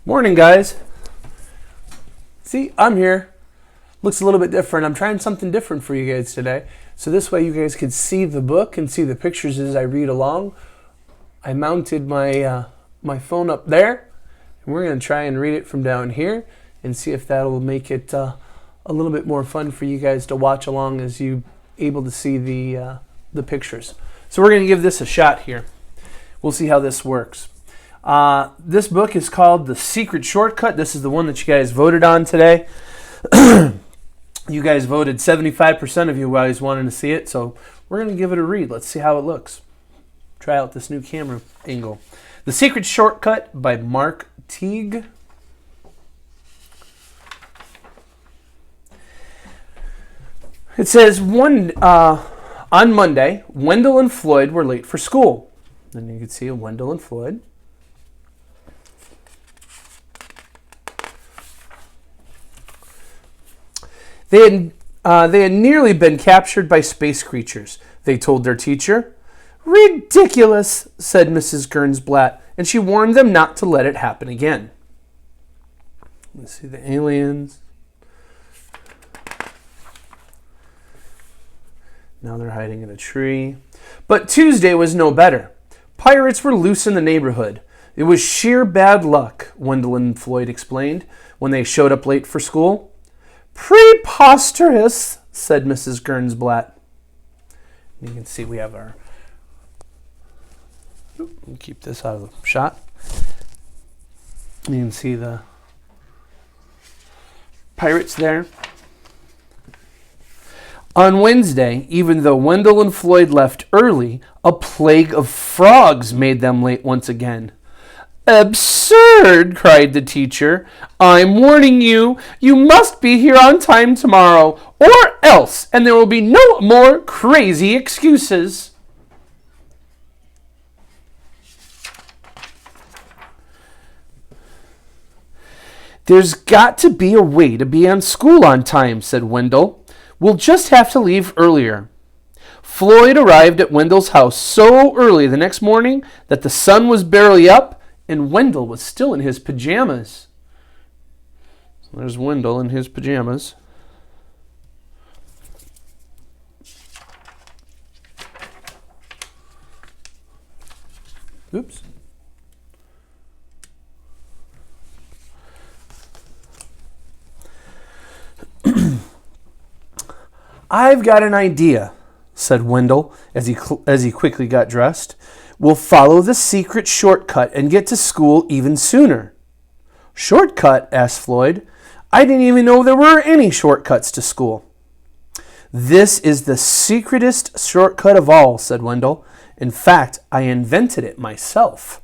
Morning, guys. See, I'm here. Looks a little bit different. I'm trying something different for you guys today. So this way you guys can see the book and see the pictures as I read along. I mounted my phone up there. And we're going to try and read it from down here and see if that will make it a little bit more fun for you guys to watch along as you able to see the pictures. So we're going to give this a shot here. We'll see how this works. This book is called The Secret Shortcut. This is the one that you guys voted on today. You guys voted 75% of you guys wanted to see it, so we're going to give it a read. Let's see how it looks. Try out this new camera angle. The Secret Shortcut by Mark Teague. It says, on Monday, Wendell and Floyd were late for school. And you can see Wendell and Floyd. They had nearly been captured by space creatures, they told their teacher. Ridiculous, said Mrs. Gernsblatt, and she warned them not to let it happen again. Let's see the aliens. Now they're hiding in a tree. But Tuesday was no better. Pirates were loose in the neighborhood. It was sheer bad luck, Wendell and Floyd explained when they showed up late for school. Preposterous, said Mrs. Gernsblatt. You can see we have our... We'll keep this out of the shot. You can see the pirates there. On Wednesday, even though Wendell and Floyd left early, a plague of frogs made them late once again. Absurd, cried the teacher. I'm warning you, you must be here on time tomorrow, or else, and there will be no more crazy excuses. There's got to be a way to be on school on time, said Wendell. We'll just have to leave earlier. Floyd arrived at Wendell's house so early the next morning that the sun was barely up, and Wendell was still in his pajamas. So there's Wendell in his pajamas. Oops. I've got an idea, said Wendell as he quickly got dressed. We'll follow the secret shortcut and get to school even sooner. Shortcut? Asked Floyd. I didn't even know there were any shortcuts to school. This is the secretest shortcut of all, said Wendell. In fact, I invented it myself.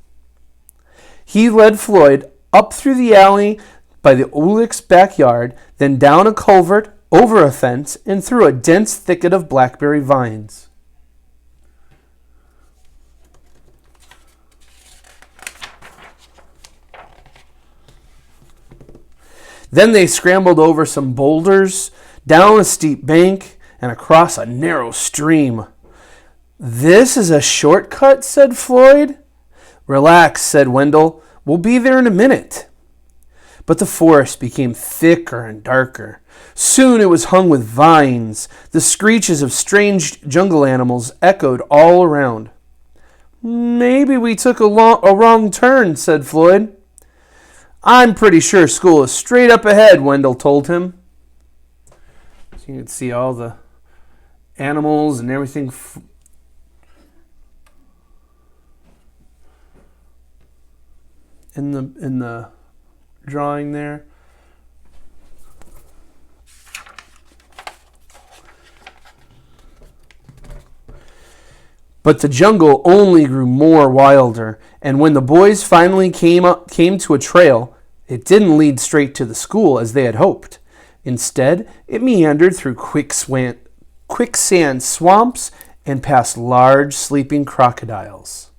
He led Floyd up through the alley by the Ulick's backyard, then down a culvert, over a fence, and through a dense thicket of blackberry vines. Then they scrambled over some boulders, down a steep bank, and across a narrow stream. This is a shortcut, said Floyd. Relax, said Wendell. We'll be there in a minute. But the forest became thicker and darker. Soon it was hung with vines. The screeches of strange jungle animals echoed all around. Maybe we took a wrong turn, said Floyd. I'm pretty sure school is straight up ahead, Wendell told him. So you can see all the animals and everything in the drawing there. But the jungle only grew more wilder, and when the boys finally came to a trail, it didn't lead straight to the school as they had hoped. Instead, it meandered through quicksand swamps and past large sleeping crocodiles.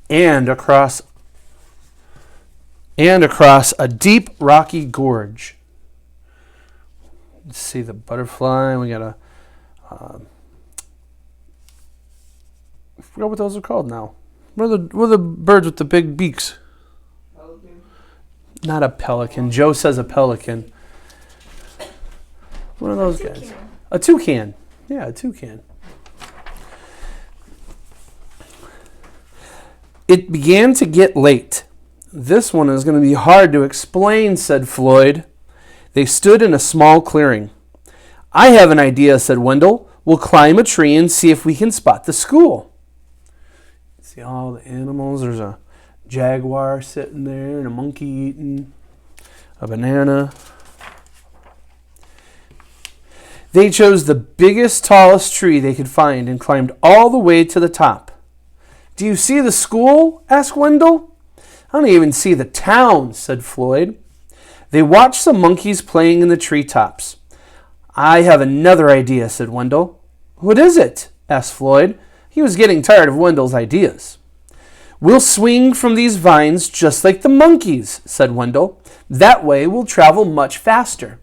And across a deep rocky gorge. Let's see the butterfly. We got a... I forgot what those are called now. What are the birds with the big beaks? Pelican. Not a pelican. Joe says a pelican. What are those guys? A toucan. Yeah, a toucan. It began to get late. This one is going to be hard to explain, said Floyd. They stood in a small clearing. I have an idea, said Wendell. We'll climb a tree and see if we can spot the school. See all the animals. There's a jaguar sitting there and a monkey eating a banana. They chose the biggest, tallest tree they could find and climbed all the way to the top. Do you see the school? Asked Wendell. I don't even see the town, said Floyd. They watched some monkeys playing in the treetops. I have another idea, said Wendell. What is it? Asked Floyd. He was getting tired of Wendell's ideas. We'll swing from these vines just like the monkeys, said Wendell. That way we'll travel much faster.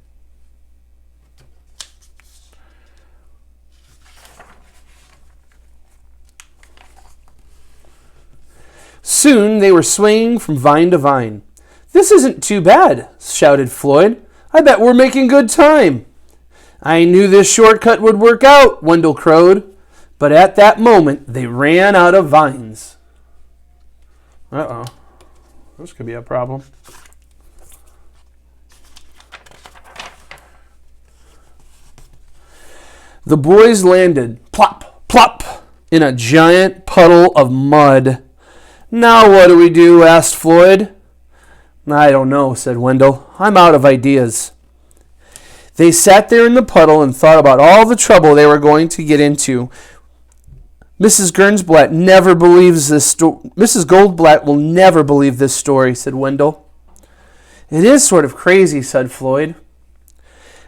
Soon they were swinging from vine to vine. This isn't too bad, shouted Floyd. I bet we're making good time. I knew this shortcut would work out, Wendell crowed. But at that moment, they ran out of vines. Uh-oh. This could be a problem. The boys landed, plop, plop, in a giant puddle of mud. Now what do we do? Asked Floyd. I don't know, said Wendell. I'm out of ideas. They sat there in the puddle and thought about all the trouble they were going to get into. Mrs. Gernsblatt never believes this story. Mrs. Goldblatt will never believe this story, said Wendell. It is sort of crazy, said Floyd.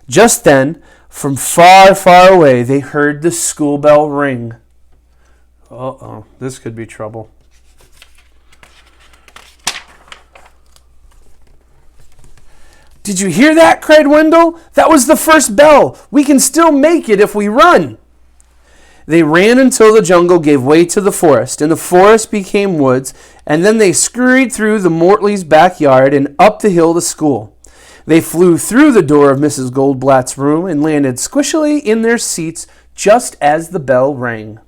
Just then, from far, far away, they heard the school bell ring. Uh-oh, this could be trouble. Did you hear that? Cried Wendell. That was the first bell. We can still make it if we run. They ran until the jungle gave way to the forest, and the forest became woods, and then they scurried through the Mortleys' backyard and up the hill to school. They flew through the door of Mrs. Goldblatt's room and landed squishily in their seats just as the bell rang.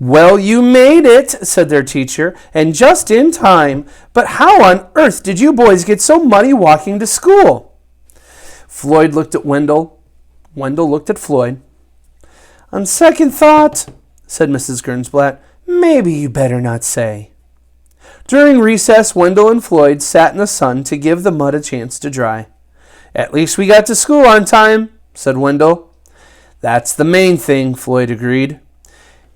Well, you made it, said their teacher, and just in time. But how on earth did you boys get so muddy walking to school? Floyd looked at Wendell. Wendell looked at Floyd. On second thought, said Mrs. Gernsblatt, maybe you better not say. During recess, Wendell and Floyd sat in the sun to give the mud a chance to dry. At least we got to school on time, said Wendell. That's the main thing, Floyd agreed.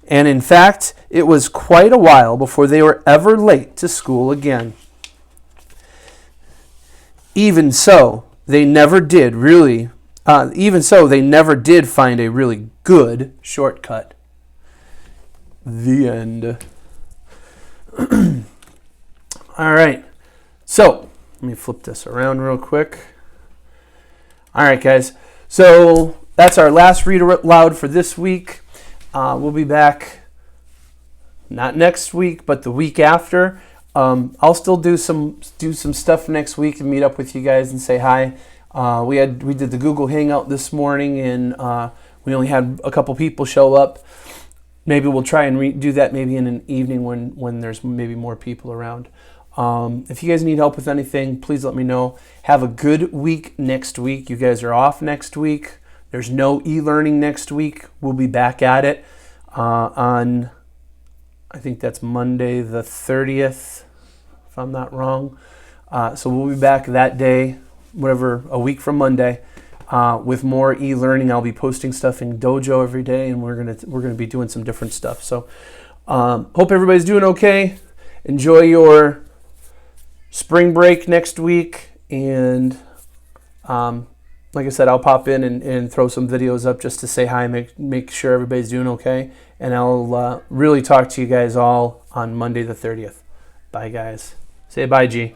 And in fact, it was quite a while before they were ever late to school again. Even so, they never did find a really good shortcut. The end. All right. So, let me flip this around real quick. All right, guys. So, that's our last read aloud for this week. We'll be back not next week, but the week after. I'll still do some stuff next week and meet up with you guys and say hi. We did the Google Hangout this morning, and we only had a couple people show up. Maybe we'll try and do that maybe in an evening when there's maybe more people around. If you guys need help with anything, please let me know. Have a good week next week. You guys are off next week. There's no e-learning next week. We'll be back at it on, I think that's Monday the 30th, if I'm not wrong. So we'll be back that day, a week from Monday, with more e-learning. I'll be posting stuff in Dojo every day, and we're gonna be doing some different stuff. So hope everybody's doing okay. Enjoy your spring break next week, and like I said, I'll pop in and throw some videos up just to say hi, make sure everybody's doing okay. And I'll really talk to you guys all on Monday the 30th. Bye, guys. Say bye, G.